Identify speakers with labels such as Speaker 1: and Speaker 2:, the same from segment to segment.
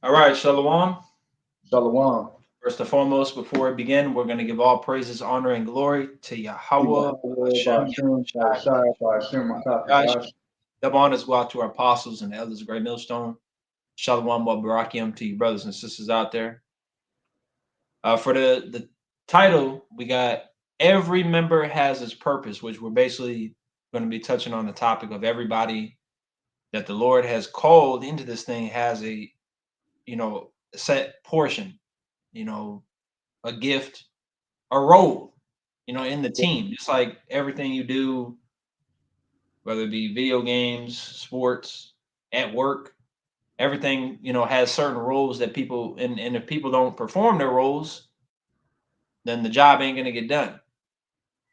Speaker 1: All right, Shalom.
Speaker 2: Shalom.
Speaker 1: First and foremost, before we begin, we're going to give all praises, honor, and glory to
Speaker 2: To
Speaker 1: Yahweh,
Speaker 2: Yahweh,
Speaker 1: Hashem,
Speaker 2: Bashim,
Speaker 1: Yahushua,
Speaker 2: Shai, Bashim,
Speaker 1: Yahshua.
Speaker 2: Makatash.
Speaker 1: Double honors go out to our apostles and the elders of Great Millstone. Shalom, wa barakium to you brothers and sisters out there. For the title, we got every member has its purpose, which we're basically going to be touching on the topic of everybody that the Lord has called into this thing has a set portion, you know, a gift, a role, in the team. Just like everything you do, whether it be video games, sports, at work, everything, has certain roles that people and if people don't perform their roles, then the job ain't gonna get done.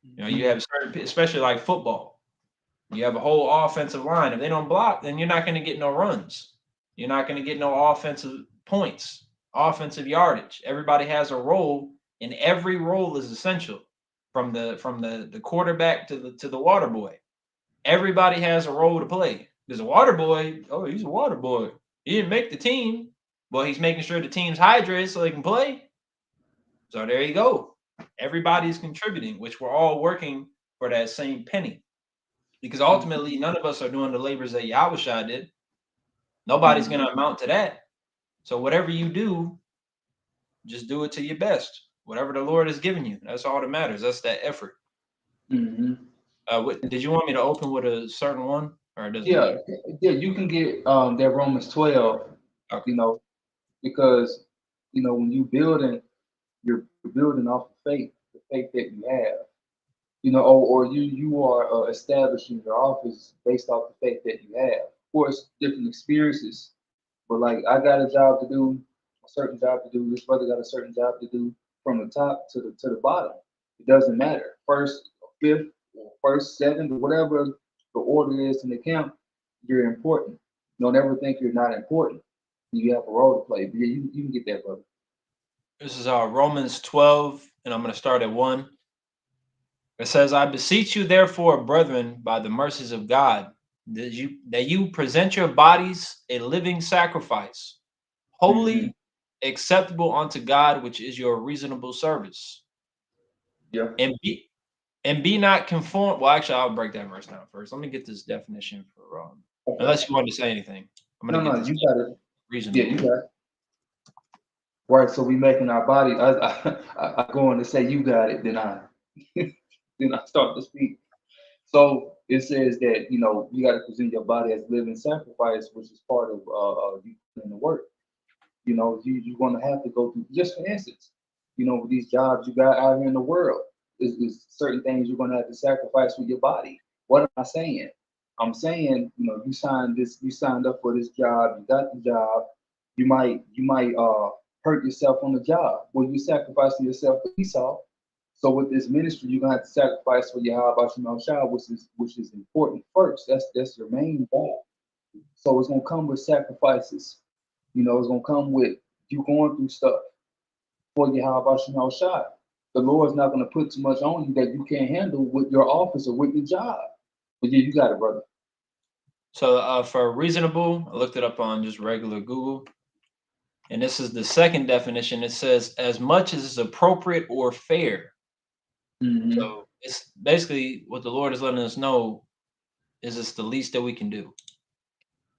Speaker 1: You
Speaker 2: Mhm.
Speaker 1: have certain, especially like football. You have a whole offensive line. If they don't block, then you're not gonna get no runs. You're not gonna get no offensive points, offensive yardage. Everybody has a role, and every role is essential, from the quarterback to the water boy. Everybody has a role to play. There's a water boy. Oh, he's a water boy. He didn't make the team. Well, he's making sure the team's hydrated so they can play. So there you go. Everybody's contributing, which we're all working for that same penny. Because ultimately, none of us are doing the labors that Yahushua did. Nobody's going
Speaker 2: Mhm.
Speaker 1: to amount to that. So whatever you do, just do it to your best. Whatever the Lord has given you, that's all that matters. That's that effort.
Speaker 2: Mhm.
Speaker 1: Did you want me to open with a certain one, or it doesn't
Speaker 2: Yeah,
Speaker 1: matter?
Speaker 2: yeah, you can get that Romans 12,
Speaker 1: Okay.
Speaker 2: you know, because when you building, you're building off of faith, the faith that you have, or you are establishing your office based off the faith that you have. Of course, different experiences, but like I got a job to do, a certain job to do. This brother got a certain job to do from the top to the bottom. It doesn't matter. First, fifth, or first, seventh, or whatever the order is in the camp, you're important. Don't ever think you're not important. You have a role to play. But yeah, you can get that, brother.
Speaker 1: This is Romans 12, and I'm going to start at 1. It says, I beseech you, therefore, brethren, by the mercies of God, that you present your bodies a living sacrifice,
Speaker 2: Hmm.
Speaker 1: holy, acceptable unto God, which is your reasonable service.
Speaker 2: Yeah.
Speaker 1: And be not conformed. Well, actually, I'll break that verse down first. Let me get this definition for
Speaker 2: Okay.
Speaker 1: unless you wanted to say anything. I'm
Speaker 2: No,
Speaker 1: going to get
Speaker 2: no,
Speaker 1: this
Speaker 2: you got it. Yeah, you
Speaker 1: reasonable.
Speaker 2: got it. Right. So we making our body. I go on to say you got it. Then I then I start to speak. So it says that you got to present your body as living sacrifice, which is part of you putting in the work. You're gonna have to go through. Just for instance, with these jobs you got out here in the world, is certain things you're gonna have to sacrifice with your body. What am I saying? I'm saying, you signed up for this job, you got the job. You might hurt yourself on the job. Well, you're sacrificing yourself for Esau. So with this ministry, you're gonna have to sacrifice for Yahweh Shema Shah, which is important first. That's your main goal. So it's gonna come with sacrifices. It's gonna come with you going through stuff for Yahweh Shema Shah. The Lord's not gonna put too much on you that you can't handle with your office or with your job. But yeah, you got it, brother.
Speaker 1: So for reasonable, I looked it up on just regular Google. And this is the second definition. It says, as much as is appropriate or fair.
Speaker 2: Mm-hmm.
Speaker 1: So it's basically what the Lord is letting us know is it's the least that we can do,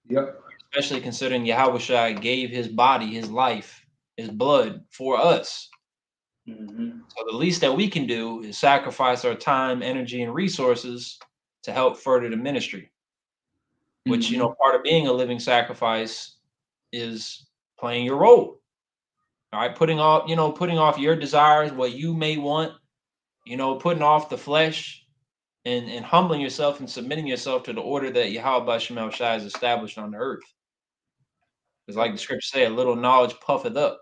Speaker 2: Yep.
Speaker 1: especially considering Yahweh gave his body, his life, his blood for us.
Speaker 2: Mm-hmm.
Speaker 1: So the least that we can do is sacrifice our time, energy, and resources to help further the ministry, which,
Speaker 2: Mm-hmm.
Speaker 1: part of being a living sacrifice is playing your role. All right, putting off your desires, what you may want, putting off the flesh and humbling yourself and submitting yourself to the order that Yahweh Shemal Shai has established on the earth. Because like the scriptures say, a little knowledge puffeth up.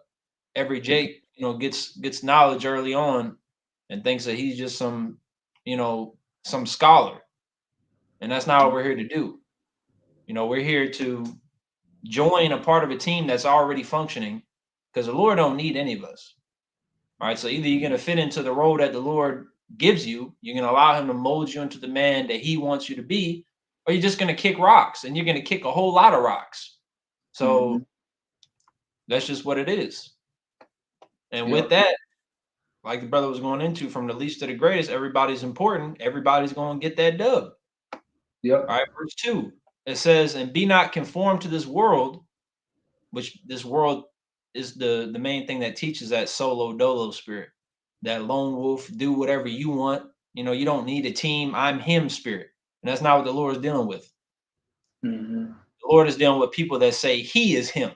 Speaker 1: Every Jake, gets knowledge early on and thinks that he's just some scholar. And that's not what we're here to do. We're here to join a part of a team that's already functioning because the Lord don't need any of us. All right. So either you're going to fit into the role that the Lord gives you, you're going to allow him to mold you into the man that he wants you to be, or you're just going to kick rocks and you're going to kick a whole lot of rocks.
Speaker 2: Mm-hmm.
Speaker 1: So That's just what it is. And with
Speaker 2: Yep.
Speaker 1: that, like the brother was going into, from the least to the greatest, everybody's important. Everybody's going to get that dub.
Speaker 2: Yep.
Speaker 1: All right, verse 2. It says, and be not conformed to this world, which this world is the main thing that teaches that solo dolo spirit, that lone wolf, do whatever you want. You know, you don't need a team. I'm him spirit. And that's not what the Lord is dealing with.
Speaker 2: Mm-hmm.
Speaker 1: The Lord is dealing with people that say he is him.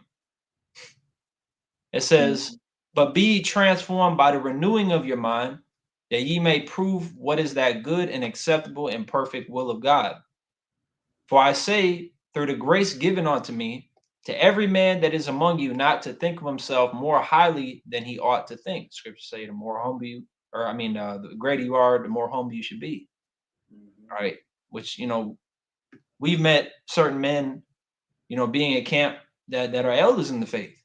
Speaker 1: It says,
Speaker 2: Mm-hmm.
Speaker 1: but be transformed by the renewing of your mind, that ye may prove what is that good and acceptable and perfect will of God. For I say, through the grace given unto me, to every man that is among you, not to think of himself more highly than he ought to think. Scripture say, the more humble you, the greater you are, the more humble you should be.
Speaker 2: Mm-hmm.
Speaker 1: Right? Which, we've met certain men, being at camp that are elders in the faith.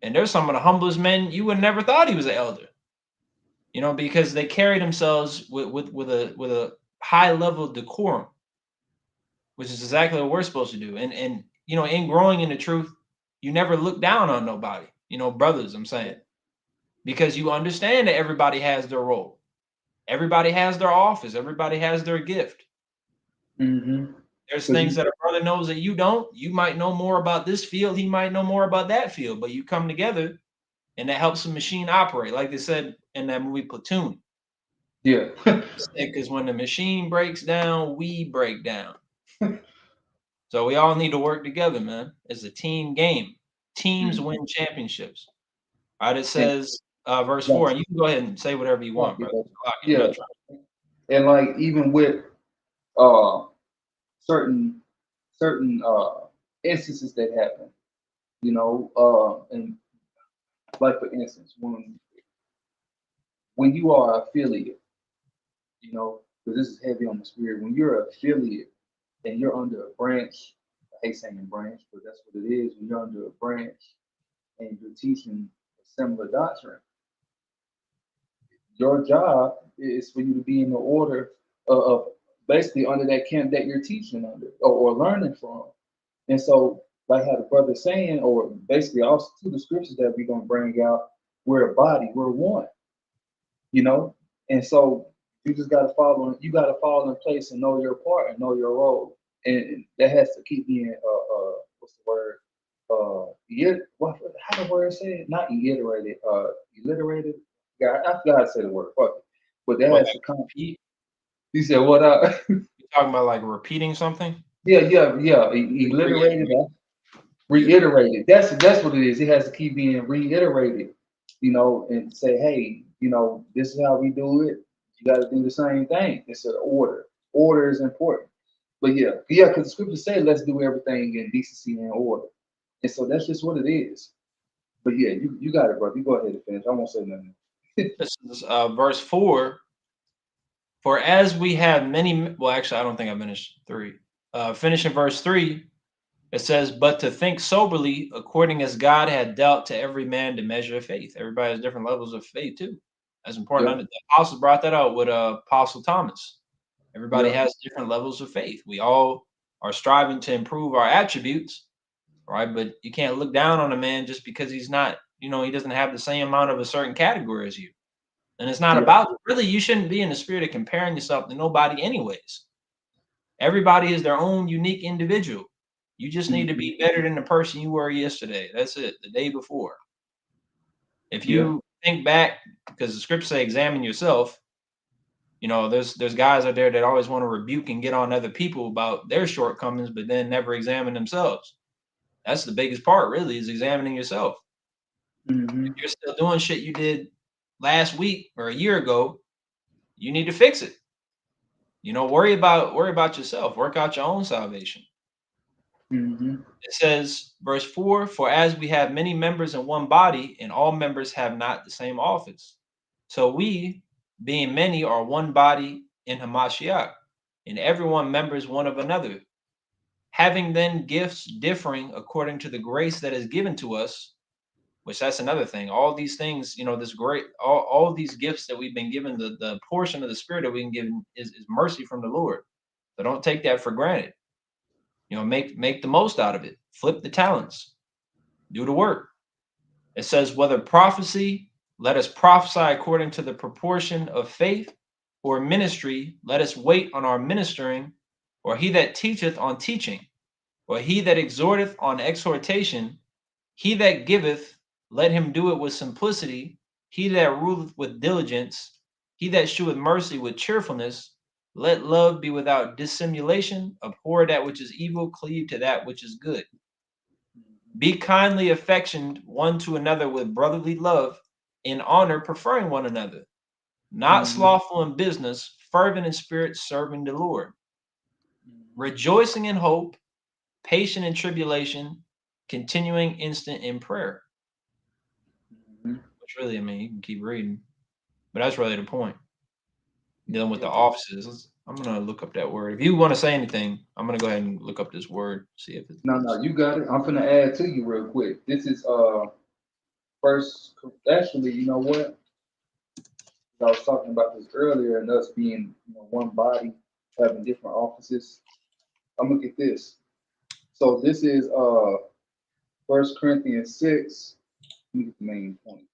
Speaker 1: And there's some of the humblest men you would never thought he was an elder. Because they carry themselves with a high level of decorum, which is exactly what we're supposed to do. And in growing in the truth, you never look down on nobody, brothers, I'm saying, because you understand that everybody has their role. Everybody has their office. Everybody has their gift.
Speaker 2: Mm-hmm.
Speaker 1: There's
Speaker 2: Because
Speaker 1: things
Speaker 2: you,
Speaker 1: that a brother knows that you don't. You might know more about this field. He might know more about that field, but you come together and that helps the machine operate. Like they said in that movie Platoon.
Speaker 2: yeah.
Speaker 1: Because when the machine breaks down, we break down. So we all need to work together, man. It's a team game. Teams
Speaker 2: Mm-hmm.
Speaker 1: win championships. All right, it
Speaker 2: And
Speaker 1: says, verse
Speaker 2: like,
Speaker 1: 4, and you can go ahead and say whatever you want, brother. I'm
Speaker 2: yeah,
Speaker 1: not trying.
Speaker 2: and like even with uh certain instances that happen, and like for instance, when you are affiliate, because this is heavy on the spirit, when you're affiliate and you're under a branch, I hate saying branch, but that's what it is. When you're under a branch and you're teaching a similar doctrine, your job is for you to be in the order of basically under that camp that you're teaching under or learning from. And so, like how the brother's saying, or basically also to the scriptures that we're gonna bring out, we're a body, we're one, you know. And so you just gotta you gotta fall in place and know your part and know your role, and that has to keep being what's the word? Yeah, how the word say it? Not reiterated, alliterated. Yeah, I forgot how to say the word. Fuck it. But that
Speaker 1: What,
Speaker 2: has
Speaker 1: like,
Speaker 2: to come.
Speaker 1: repeat?
Speaker 2: You said what?
Speaker 1: You talking about like repeating something?
Speaker 2: Yeah. Alliterated,
Speaker 1: Reiterate.
Speaker 2: reiterated. That's what it is. It has to keep being reiterated, and say, hey, this is how we do it. You got to do the same thing. It's an order. Order is important. But yeah, because the scripture said, let's do everything in decency and order. And so that's just what it is. But yeah, you got it, brother. You go ahead and finish. I won't say nothing.
Speaker 1: This is verse 4. For as we have many, well, actually, I don't think I finished 3. Finishing verse 3, it says, but to think soberly, according as God had dealt to every man the measure of faith. Everybody has different levels of faith, too. That's important.
Speaker 2: Yep,
Speaker 1: The apostle brought that out with Apostle Thomas. Everybody
Speaker 2: yep,
Speaker 1: has different levels of faith. We all are striving to improve our attributes, right? But you can't look down on a man just because he's not, he doesn't have the same amount of a certain category as you. And it's not
Speaker 2: yeah.
Speaker 1: about, really, you shouldn't be in the spirit of comparing yourself to nobody anyways. Everybody is their own unique individual. You just need to
Speaker 2: Mhm.
Speaker 1: be better than the person you were yesterday. That's it, the day before. If
Speaker 2: Yeah,
Speaker 1: you think back, because the scriptures say examine yourself, there's guys out there that always want to rebuke and get on other people about their shortcomings, but then never examine themselves. That's the biggest part, really, is examining yourself. If
Speaker 2: hmm
Speaker 1: you're still doing shit you did last week or a year ago, you need to fix it. Worry about yourself. Work out your own salvation.
Speaker 2: hmm
Speaker 1: It says, verse 4, for as we have many members in one body, and all members have not the same office. So we, being many, are one body in Hamashiach, and everyone members one of another. Having then gifts differing according to the grace that is given to us, which that's another thing. All these things, this great, all these gifts that we've been given, the portion of the spirit that we've been given is mercy from the Lord. So don't take that for granted. Make the most out of it. Flip the talents. Do the work. It says, whether prophecy, let us prophesy according to the proportion of faith, or ministry, let us wait on our ministering, or he that teacheth on teaching, or he that exhorteth on exhortation, he that giveth, let him do it with simplicity, he that ruleth with diligence, he that sheweth mercy with cheerfulness. Let love be without dissimulation, abhor that which is evil, cleave to that which is good. Be kindly affectioned one to another with brotherly love, in honor preferring one another, not slothful in business, fervent in spirit, serving the Lord, rejoicing in hope, patient in tribulation, continuing instant in prayer. Which really, I mean, you can keep reading, but that's really the point. Dealing with the offices. I'm gonna look up that word. If you want to say anything, I'm gonna go ahead and look up this word, see if it's
Speaker 2: No, you got it. I'm gonna add to you real quick. This is first. Actually, you know what? I was talking about this earlier, and us being one body, having different offices. I'm gonna get this. So this is First Corinthians 6. Let me get the main point.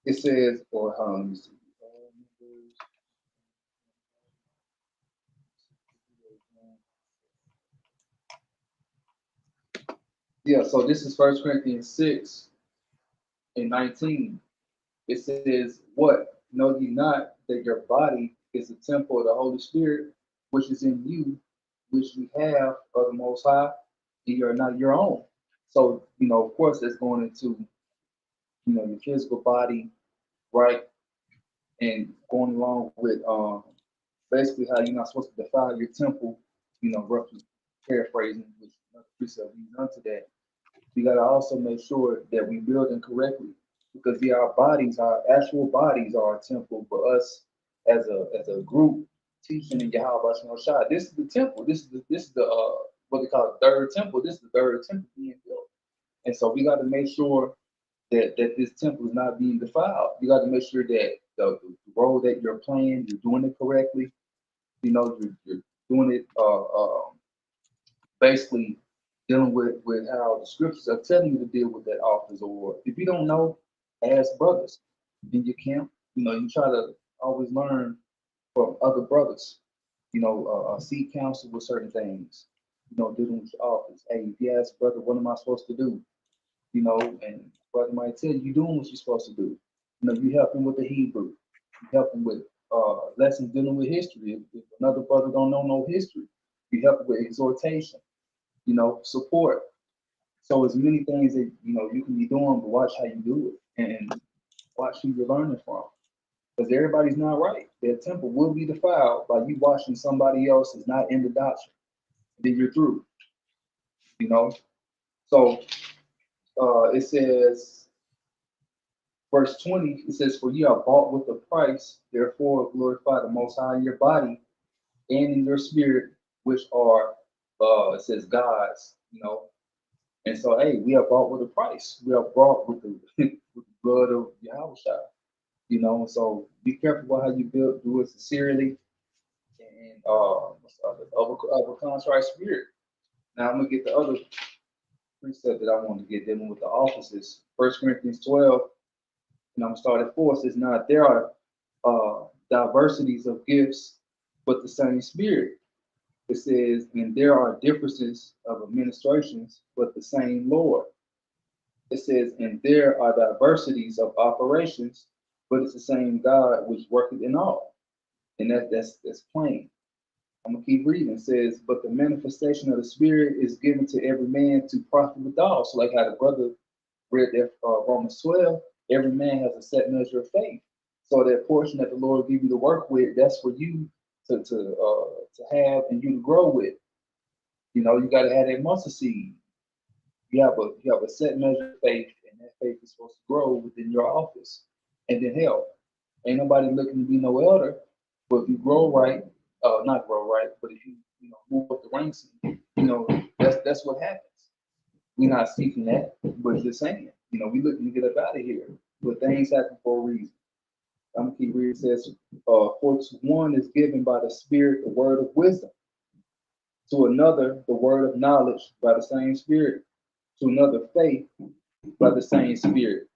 Speaker 2: It says, or let me see. Yeah, so this is First Corinthians 6 and 19. It says, what? Know ye not that your body is a temple of the Holy Spirit, which is in you, which you have of the Most High, and you're not your own. So, of course, that's going into, your physical body, right? And going along with basically how you're not supposed to defile your temple, roughly paraphrasing, which another precept leads unto that. We got to also make sure that we build them correctly, because our bodies, our actual bodies, are a temple. For us as a group teaching in Yahweh Shai, this is the temple. This is the what they call the third temple. This is the third temple being built, and so we got to make sure that this temple is not being defiled. You got to make sure that the role that you're playing, you're doing it correctly. You're doing it basically dealing with how the scriptures are telling you to deal with that office. Or if you don't know, ask brothers in your camp. You try to always learn from other brothers. Seek counsel with certain things. Dealing with your office. Hey, if you ask brother, what am I supposed to do? And brother might tell you, you're doing what you're supposed to do. You help him with the Hebrew. You help him with lessons dealing with history. If another brother don't know no history, you help him with exhortation. Support. So as many things that you can be doing, but watch how you do it and watch who you're learning from. Because everybody's not right. Their temple will be defiled by you watching somebody else is not in the doctrine. Then you're through. So it says, verse 20, it says, for you are bought with a price, therefore glorify the Most High in your body and in your spirit, which are, it says, God's. And so, hey, we are bought with a price. We are bought with the, with the blood of Yahweh. So be careful how you do it sincerely and of a contrite spirit. Now I'm gonna get the other precept that I want to get dealing with the offices. 1 Corinthians 12, and I'm gonna start at 4. It says, now there are diversities of gifts, but the same spirit. It says, and there are differences of administrations, but the same Lord. It says, and there are diversities of operations, but it's the same God which worketh in all. And that's plain. I'm gonna keep reading. It says, but the manifestation of the Spirit is given to every man to profit withal. So, like how the brother read that Romans 12, every man has a set measure of faith. So that portion that the Lord give you to work with, that's for you to have and you to grow with. You got to have that mustard seed. You have a set measure of faith, and that faith is supposed to grow within your office, and then help. Ain't nobody looking to be no elder, but if you grow right, not grow right, but if you move up the ranks, that's what happens. We're not seeking that, but just saying, we looking to get up out of here. But things happen for a reason. I'm gonna keep reading. It says, for to one is given by the Spirit the word of wisdom, to another the word of knowledge by the same Spirit, to another faith, by the same Spirit.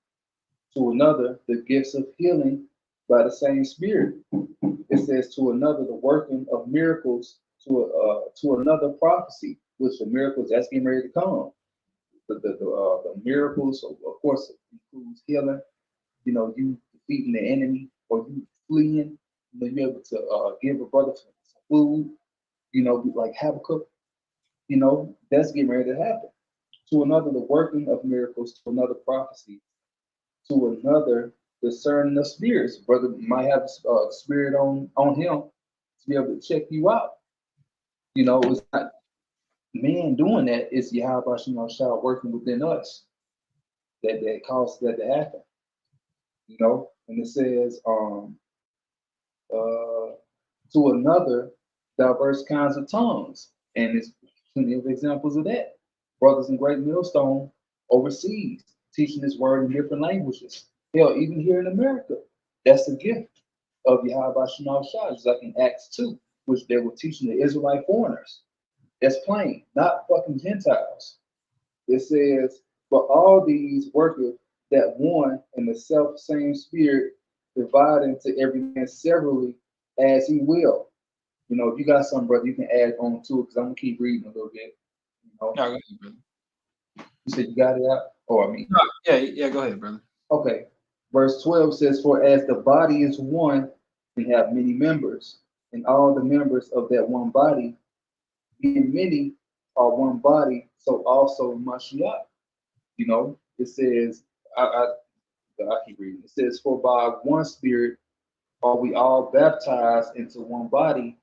Speaker 2: To another, the gifts of healing by the same Spirit. It says to another, the working of miracles. To another, prophecy, which the miracles that's getting ready to come. The miracles, of course, includes healing. You know, you defeating the enemy or you fleeing. You know, you're able to give a brother some food. You know, like Habakkuk. You know, that's getting ready to happen. To another, the working of miracles. To another, prophecy. To another, discerning the spirits. Brother might have a spirit on him to be able to check you out. You know, it's not man doing that. It's Yahweh Shah working within us that caused that to happen. You know, and it says, uh, to another, diverse kinds of tongues, and there's plenty of examples of that. Brothers in Great Millstone overseas teaching this word in different languages. Hell, even here in America, that's a gift of Yahweh Shema Shah, just like in Acts 2, which they were teaching the Israelite foreigners. That's plain, not fucking Gentiles. It says, but all these worketh that one and the self same spirit, dividing to every man severally as he will. You know, if you got something, brother, you can add on to it because I'm gonna keep reading a little bit. You know,
Speaker 1: No, go ahead, brother.
Speaker 2: you said you got it out? Oh, I mean,
Speaker 1: No, yeah, go ahead, brother.
Speaker 2: okay. Verse 12 says, for as the body is one and have many members, and all the members of that one body, being many, are one body, so also Mashiach. You know, it says, I keep reading. It says, for by one spirit are we all baptized into one body,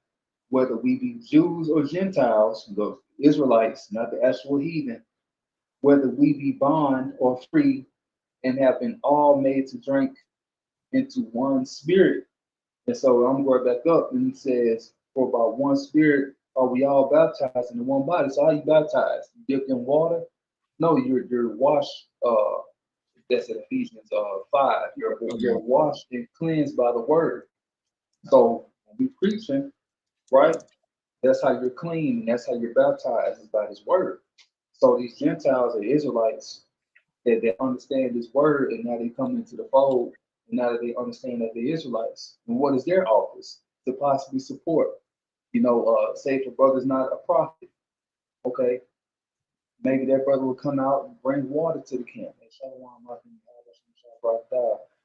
Speaker 2: whether we be Jews or Gentiles, the Israelites, not the actual heathen, whether we be bond or free, and have been all made to drink into one spirit. And so I'm going back up, and he says, for by one spirit are we all baptized into one body. So how you baptized? You dipped in water? No, you're washed. That's in Ephesians 5. You're
Speaker 1: Okay.
Speaker 2: washed and cleansed by the word. So when we preaching, right? That's how you're clean, and that's how you're baptized is by His word. So these Gentiles and Israelites that they understand this word, and now they come into the fold, and now that they understand that they're Israelites, and what is their office to possibly support? You know, say if a brother's not a prophet, okay, maybe that brother will come out and bring water to the camp.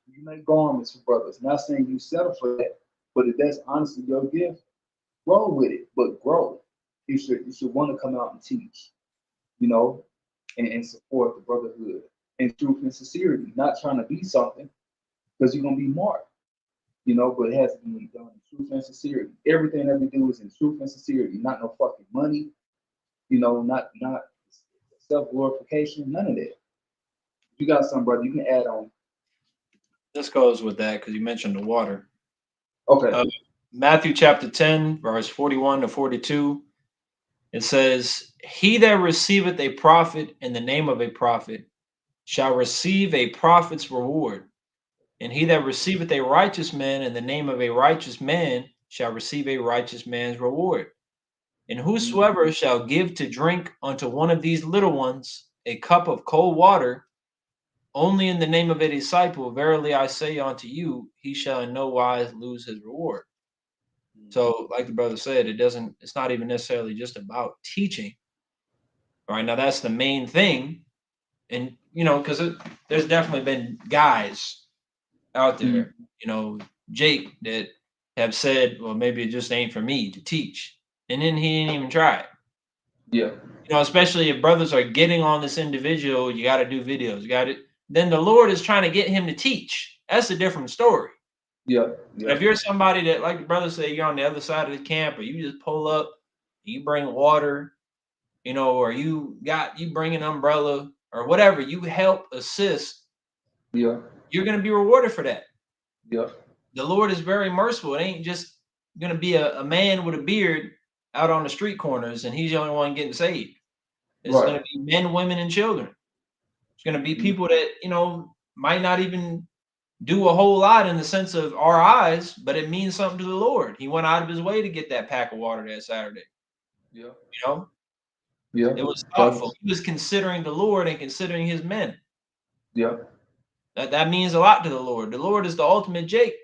Speaker 2: You make garments for brothers. Not saying you settle for that, but if that's honestly your gift, roll with it, but grow. You should want to come out and teach, you know, and support the brotherhood in truth and sincerity, not trying to be something because you're gonna be marked, you know, but it has to be done in truth and sincerity. Everything that we do is in truth and sincerity, not no fucking money, you know, not self glorification, none of that. You got some, brother, you can add on.
Speaker 1: This goes with that because you mentioned the water.
Speaker 2: Okay.
Speaker 1: Matthew chapter 10, verse 41 to 42. It says, he that receiveth a prophet in the name of a prophet shall receive a prophet's reward. And he that receiveth a righteous man in the name of a righteous man shall receive a righteous man's reward. And whosoever shall give to drink unto one of these little ones a cup of cold water, only in the name of a disciple, verily I say unto you, he shall in no wise lose his reward. So, like the brother said, it's not even necessarily just about teaching. Right now, that's the main thing. And, you know, because there's definitely been guys out there, you know, Jake, that have said, well, maybe it just ain't for me to teach. And then he didn't even try it.
Speaker 2: Yeah.
Speaker 1: You know, especially if brothers are getting on this individual, you got to do videos. You got it. Then the Lord is trying to get him to teach. That's a different story.
Speaker 2: Yeah.
Speaker 1: But if you're somebody that, like the brother said, you're on the other side of the camp, or you just pull up, you bring water, you know, or you bring an umbrella or whatever, you help assist,
Speaker 2: Yeah.
Speaker 1: you're going to be rewarded for that.
Speaker 2: Yeah.
Speaker 1: The Lord is very merciful. It ain't just going to be a man with a beard out on the street corners and he's the only one getting saved. It's going
Speaker 2: Right.
Speaker 1: to be men, women, and children. It's going to be people that, you know, might not even do a whole lot in the sense of our eyes, but it means something to the Lord. He went out of his way to get that pack of water that Saturday.
Speaker 2: Yeah.
Speaker 1: You know,
Speaker 2: Yeah.
Speaker 1: it was thoughtful. He was considering the Lord and considering his men.
Speaker 2: Yeah.
Speaker 1: That means a lot to the Lord. The Lord is the ultimate Jake.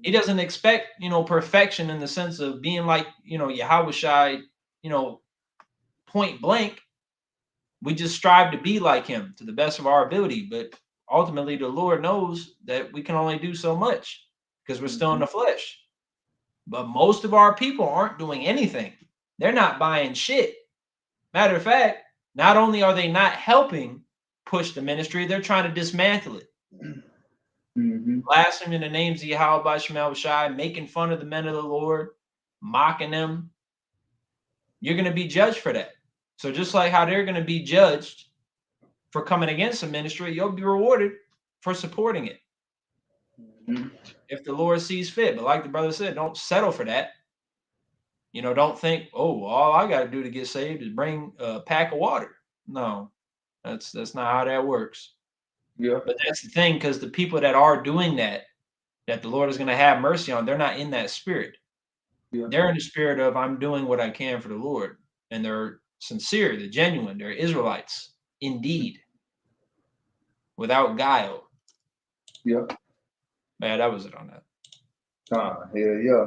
Speaker 1: He doesn't expect, perfection in the sense of being like, Yahweh Shai, point blank. We just strive to be like him to the best of our ability. But ultimately, the Lord knows that we can only do so much because we're still in the flesh. But most of our people aren't doing anything. They're not buying shit. Matter of fact, not only are they not helping push the ministry, they're trying to dismantle it. Blaspheming in the names of Yahweh by Shemal Shai, making fun of the men of the Lord, mocking them. You're going to be judged for that. So just like how they're going to be judged for coming against the ministry, you'll be rewarded for supporting it. If the Lord sees fit. But like the brother said, don't settle for that. Don't think, oh, all I got to do to get saved is bring a pack of water. No, that's not how that works.
Speaker 2: Yeah.
Speaker 1: But that's the thing, because the people that are doing that the Lord is going to have mercy on, they're not in that spirit.
Speaker 2: Yeah.
Speaker 1: They're in the spirit of, I'm doing what I can for the Lord. And they're sincere, they're genuine, they're Israelites, indeed, without guile.
Speaker 2: Yeah.
Speaker 1: Man, that was it on that.
Speaker 2: Yeah.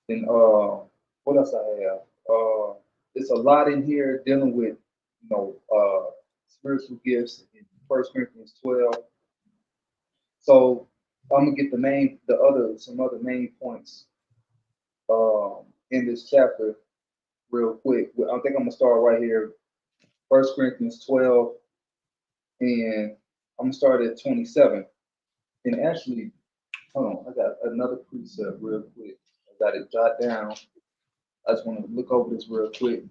Speaker 2: And what else I have? It's a lot in here dealing with, spiritual gifts in 1 Corinthians 12. So I'm gonna get some other main points in this chapter real quick. I think I'm gonna start right here, 1 Corinthians 12, and I'm gonna start at 27. And actually, hold on, I got another precept real quick. I got it jot down. I just want to look over this real quick.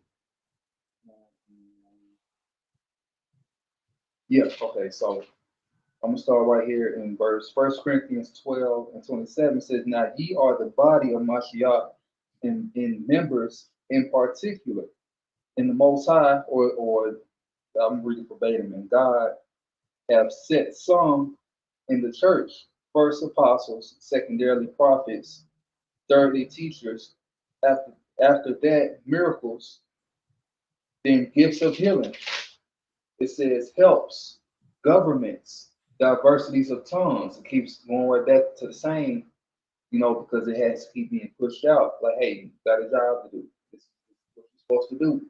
Speaker 2: Yeah, okay, so I'm gonna start right here in verse 1 Corinthians 12 and 27 says, now ye are the body of Mashiach in members in particular. In the Most High, or I'm reading verbatim, and God have set some in the church, first apostles, secondarily prophets, thirdly teachers, after that miracles, then gifts of healing. It says helps, governments, diversities of tongues. It keeps going right back to the same, because it has to keep being pushed out. Like, hey, you got a job to do. This is what you're supposed to do.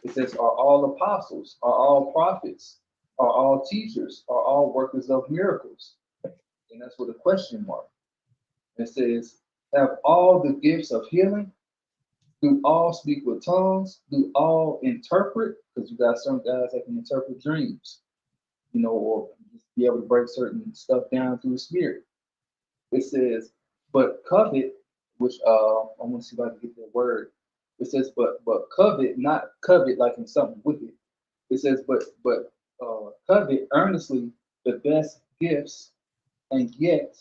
Speaker 2: It says, are all apostles, are all prophets, are all teachers, are all workers of miracles? And that's with a question mark. It says, have all the gifts of healing? Do all speak with tongues? Do all interpret? Because you got some guys that can interpret dreams, or just be able to break certain stuff down through the spirit. It says, but covet, which I want to see if I can get that word. It says, but covet, not covet like in something wicked. It says, but covet earnestly the best gifts, and yet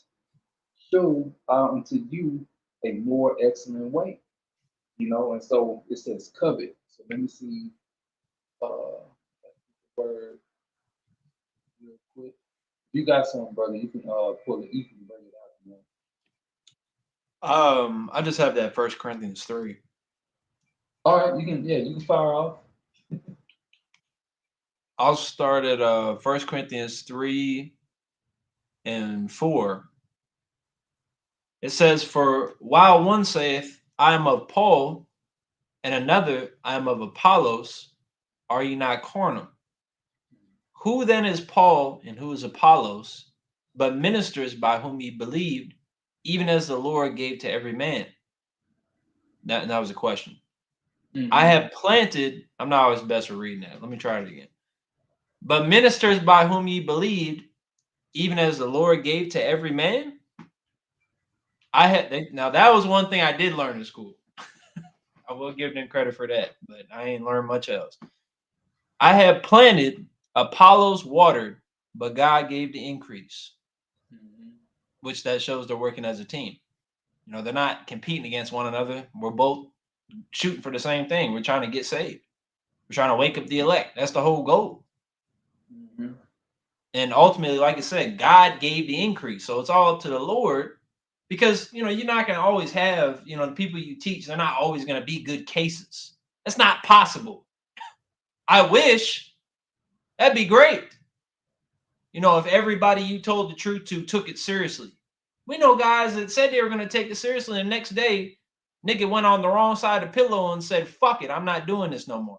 Speaker 2: show unto you a more excellent way. And so it says covet. So let me see the word real quick. You got something, brother, you can pull it, you can bring it
Speaker 1: out. I just have that 1 Corinthians 3.
Speaker 2: All right, you can fire off.
Speaker 1: I'll start at 1 Corinthians 3 and 4. It says, for while one saith, I am of Paul, and another, I am of Apollos, are ye not carnal? Who then is Paul and who is Apollos, but ministers by whom ye believed, even as the Lord gave to every man? That was a question. I have planted, I'm not always best for reading that. Let me try it again. But ministers by whom ye believed, even as the Lord gave to every man. Now that was one thing I did learn in school. I will give them credit for that, but I ain't learned much else. I have planted, Apollos watered, but God gave the increase, which that shows they're working as a team. They're not competing against one another. We're both shooting for the same thing. We're trying to get saved. We're trying to wake up the elect. That's the whole goal. And ultimately, like I said, God gave the increase. So it's all up to the Lord, because, you're not going to always have, the people you teach, they're not always going to be good cases. That's not possible. I wish. That'd be great. if everybody you told the truth to took it seriously. We know guys that said they were going to take it seriously, and the next day, nigga went on the wrong side of the pillow and said, fuck it, I'm not doing this no more.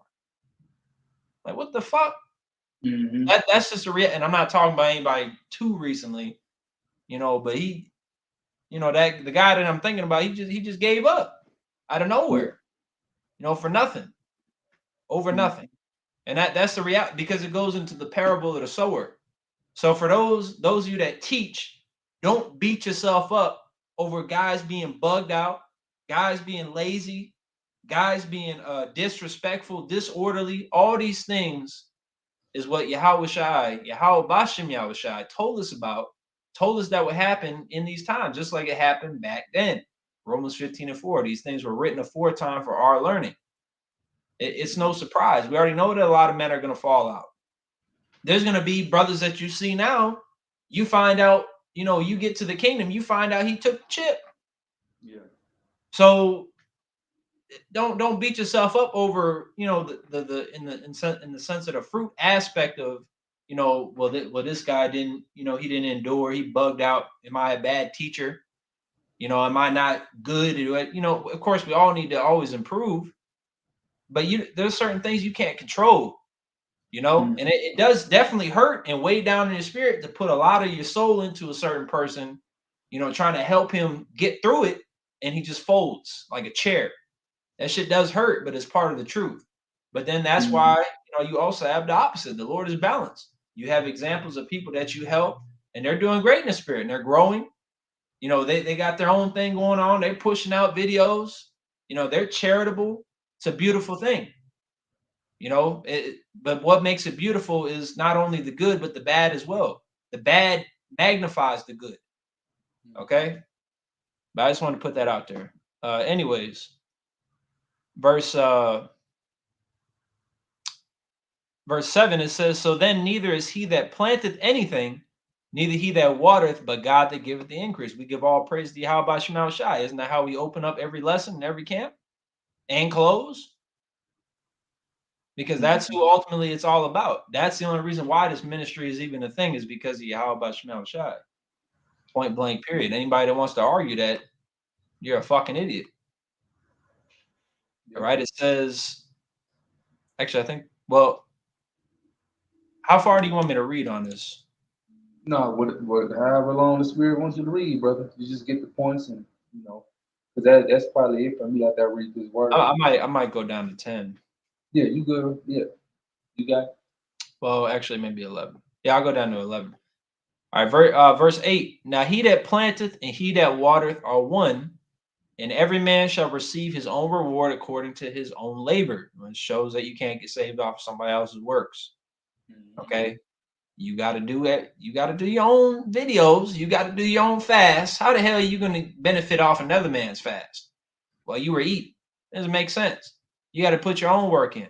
Speaker 1: Like, what the fuck?
Speaker 2: Mm-hmm.
Speaker 1: That's just a real, and I'm not talking about anybody too recently, but he, that the guy that I'm thinking about, he just gave up out of nowhere, for nothing, over nothing. And that's the reality, because it goes into the parable of the sower. So for those of you that teach, don't beat yourself up over guys being bugged out, guys being lazy, guys being disrespectful, disorderly. All these things is what Yahweh Bashem Yahushai told us about, told us that would happen in these times, just like it happened back then. Romans 15:4. These things were written aforetime for our learning. It's no surprise. We already know that a lot of men are going to fall out. There's going to be brothers that you see now, you find out, you get to the kingdom, you find out he took the chip.
Speaker 2: Yeah.
Speaker 1: So don't beat yourself up over, in the sense of the fruit aspect of, this guy didn't, he didn't endure, he bugged out. Am I a bad teacher? Am I not good? Of course we all need to always improve, but there's certain things you can't control. And it does definitely hurt and weigh down in your spirit to put a lot of your soul into a certain person, trying to help him get through it, and he just folds like a chair. That shit does hurt, but it's part of the truth. But then that's why, you also have the opposite. The Lord is balanced. You have examples of people that you help, and they're doing great in the spirit, and they're growing. They got their own thing going on. They're pushing out videos. They're charitable. It's a beautiful thing. But what makes it beautiful is not only the good, but the bad as well. The bad magnifies the good. Okay? But I just want to put that out there. Anyways, verse 7, it says, so then neither is he that planteth anything, neither he that watereth, but God that giveth the increase. We give all praise to Yahweh Shema Shai. Isn't that how we open up every lesson in every camp and close? Because that's who ultimately it's all about. That's the only reason why this ministry is even a thing, is because of Yahweh Shema Shai. Point blank, period. Anybody that wants to argue that, you're a fucking idiot. All right. It says, actually, I think, well, how far do you want me to read on this?
Speaker 2: No, however long the Spirit wants you to read, brother. You just get the points, and because that's probably it for me after I read this word.
Speaker 1: I might go down to 10.
Speaker 2: Yeah, you good. Yeah, you got it.
Speaker 1: Well, actually, maybe 11. Yeah, I'll go down to 11. All right, verse 8. Now he that planteth and he that watereth are one, and every man shall receive his own reward according to his own labor. It shows that you can't get saved off somebody else's works. Okay? You got to do it. You got to do your own videos. You got to do your own fast. How the hell are you going to benefit off another man's fast? Well, you were eating. It doesn't make sense. You got to put your own work in.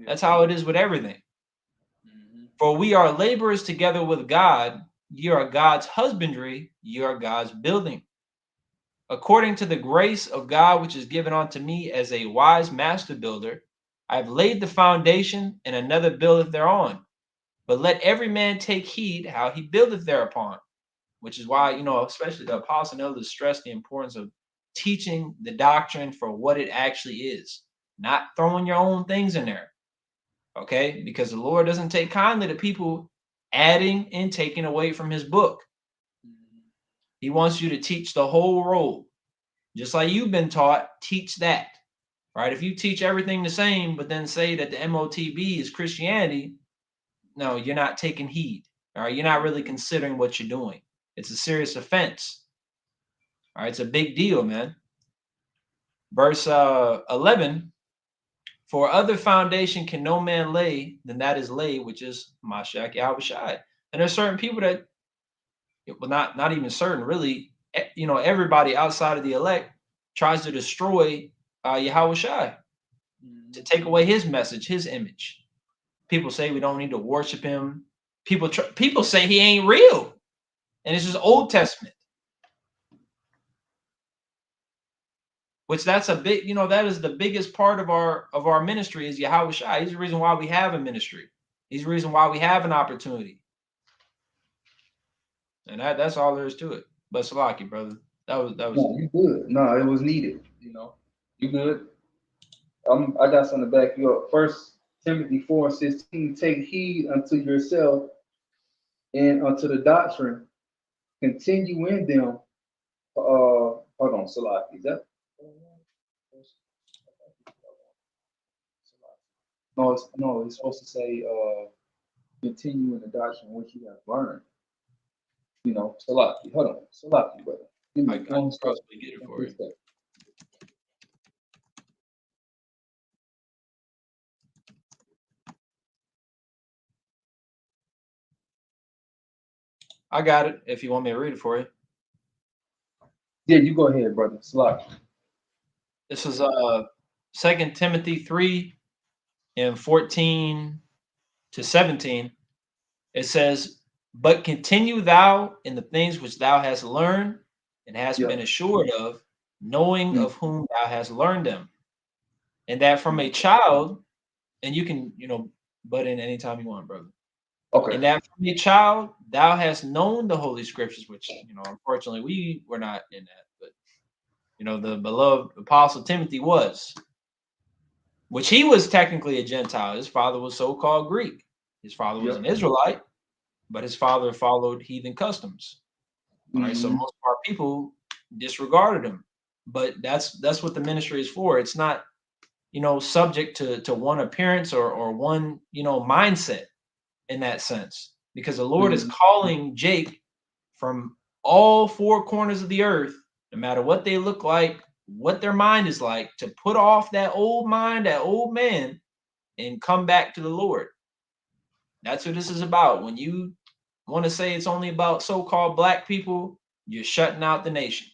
Speaker 1: That's how it is with everything. For we are laborers together with God. You are God's husbandry. You are God's building. According to the grace of God, which is given unto me as a wise master builder, I have laid the foundation, and another buildeth thereon. But let every man take heed how he buildeth thereupon. Which is why, especially the apostle and elders stress the importance of teaching the doctrine for what it actually is, not throwing your own things in there. Okay? Because the Lord doesn't take kindly to people adding and taking away from his book. He wants you to teach the whole roll. Just like you've been taught, teach that. Right? If you teach everything the same, but then say that the MOTB is Christianity, no, you're not taking heed. All right? You're not really considering what you're doing. It's a serious offense. All right? It's a big deal, man. Verse 11, for other foundation can no man lay than that is laid, which is Mashiach Yahushai. And there's certain people that, well, not even certain, really, everybody outside of the elect tries to destroy Yahushai, to take away his message, his image. People say we don't need to worship him. People say he ain't real, and it's just Old Testament. Which that's a big, that is the biggest part of our ministry is Yahushai. He's the reason why we have a ministry. He's the reason why we have an opportunity. And that's all there is to it. But Salaki, brother, that was
Speaker 2: No,
Speaker 1: it.
Speaker 2: you good. No, it was needed. You good. I got something to back you up. First Timothy 4:16. Take heed unto yourself and unto the doctrine. Continue in them. Hold on, Salaki. Is that? No, it's supposed to say continue in the doctrine which you have learned. Salaki. Hold on, Salaki, brother. Give
Speaker 1: I
Speaker 2: me
Speaker 1: can
Speaker 2: one second.
Speaker 1: possibly get it
Speaker 2: One
Speaker 1: for
Speaker 2: quick
Speaker 1: you.
Speaker 2: second.
Speaker 1: I got it. If you want me to read it for you,
Speaker 2: Yeah, you go ahead, brother. Salaki.
Speaker 1: this is 2 Timothy 3:14-17. It says, "But continue thou in the things which thou hast learned and hast
Speaker 2: Yeah.
Speaker 1: been assured of, knowing
Speaker 2: Mm,
Speaker 1: of whom thou hast learned them, and that from a
Speaker 2: mm.
Speaker 1: child." And you can, butt in anytime you want, brother.
Speaker 2: Okay.
Speaker 1: "And that from a child thou hast known the holy scriptures," which, unfortunately we were not in that, but the beloved apostle Timothy was, which he was technically a Gentile. His father was so-called Greek. His father was an
Speaker 2: Yep.
Speaker 1: Israelite, but his father followed heathen customs. All right, so
Speaker 2: Mm-hmm.
Speaker 1: most of our people disregarded him. But that's what the ministry is for. It's not, subject to one appearance or one, mindset in that sense. Because the Lord is
Speaker 2: Mm-hmm.
Speaker 1: calling Jake from all four corners of the earth, no matter what they look like, what their mind is like, to put off that old mind, that old man, and come back to the Lord. That's what this is about. When you want to say it's only about so-called black people, you're shutting out the nation.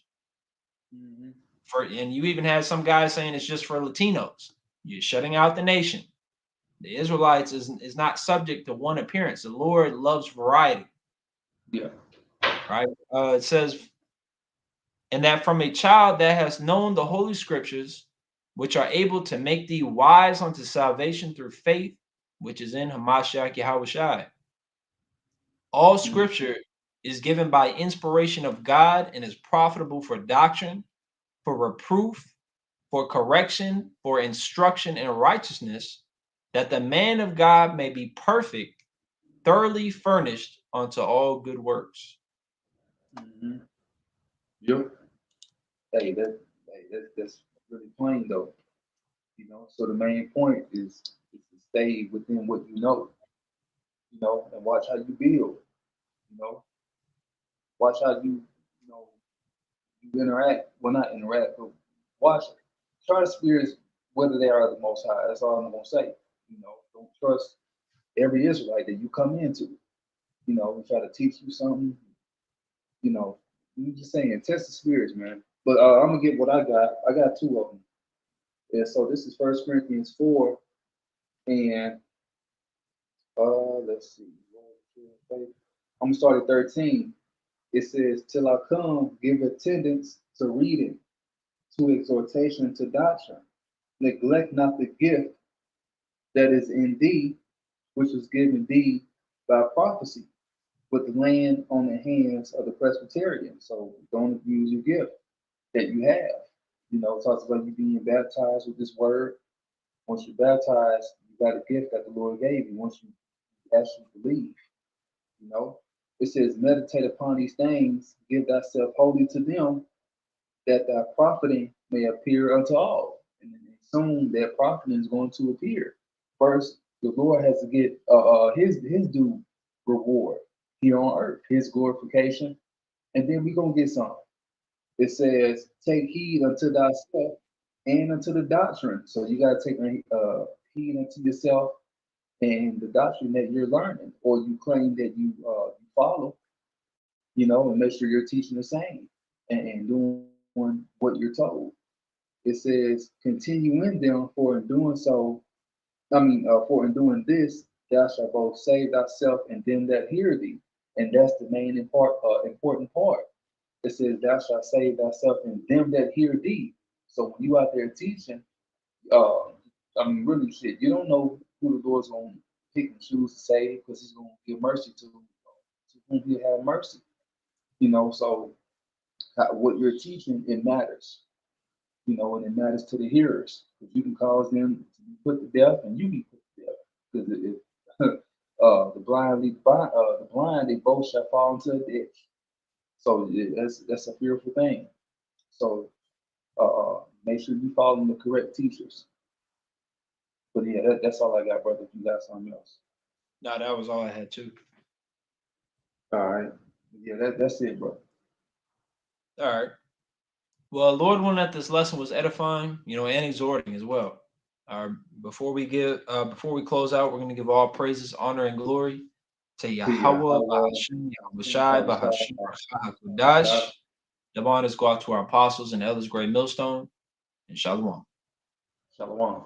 Speaker 2: Mm-hmm.
Speaker 1: And you even have some guys saying it's just for Latinos. You're shutting out the nation. The Israelites is not subject to one appearance. The Lord loves variety,
Speaker 2: Yeah.
Speaker 1: right? It says, "And that from a child that has known the holy scriptures, which are able to make thee wise unto salvation through faith, which is in Hamashiach Yahushai." All
Speaker 2: Mm-hmm.
Speaker 1: scripture is given by inspiration of God and is profitable for doctrine, for reproof, for correction, for instruction in righteousness, that the man of God may be perfect, thoroughly furnished unto all good works.
Speaker 2: Mm-hmm. Yep. That's really plain though. So the main point is to stay within what and watch how you build. You know, watch how you interact. Well, not interact, but watch. Try the spirits whether they are the Most High. That's all I'm gonna say. Don't trust every Israelite that you come into. We try to teach you something. You know, I'm just saying, test the spirits, man. But I'm gonna get what I got. I got two of them. Yeah, so this is First Corinthians 4, and let's see. I'm gonna start at 13. It says, "Till I come, give attendance to reading, to exhortation, to doctrine. Neglect not the gift that is in thee, which was given thee by prophecy, with land on the hands of the Presbyterian." So don't abuse your gift that you have. It talks about you being baptized with this word. Once you're baptized, you got a gift that the Lord gave you once you actually believe. You know, it says, "Meditate upon these things, give thyself wholly to them, that thy profiting may appear unto all." And soon that profiting is going to appear. First, the Lord has to get his due reward here on earth, his glorification, and then we're gonna get some. It says, "Take heed unto thyself and unto the doctrine." So you got to take heed unto yourself and the doctrine that you're learning, or you claim that you follow. And make sure you're teaching the same and doing what you're told. It says, "Continue in them, for in doing so, for in doing this, thou shalt both save thyself and them that hear thee." And that's the main important part. It says, "Thou shalt save thyself and them that hear thee." So when you out there teaching, uh, really shit, you don't know who the Lord's going to pick and choose to save, because He's going to give mercy to whom He have mercy. So what you're teaching, it matters, and it matters to the hearers, because you can cause them to be put to death, and you be put to death, because the blind, they both shall fall into a ditch. So that's a fearful thing. So make sure you follow the correct teachers. But yeah, that's all I got, brother. If you got something else.
Speaker 1: No, that was all I had too.
Speaker 2: All right. Yeah, that's it, bro.
Speaker 1: All right. Well, Lord willing that this lesson was edifying, and exhorting as well. Before we close out, we're going to give all praises, honor, and glory to
Speaker 2: Yeah,
Speaker 1: Yahweh, Bahashim, Yahushai, Bahashim, Kodash. The honors go out to our apostles and elders, Great Millstone, and Shalom.
Speaker 2: Shalom.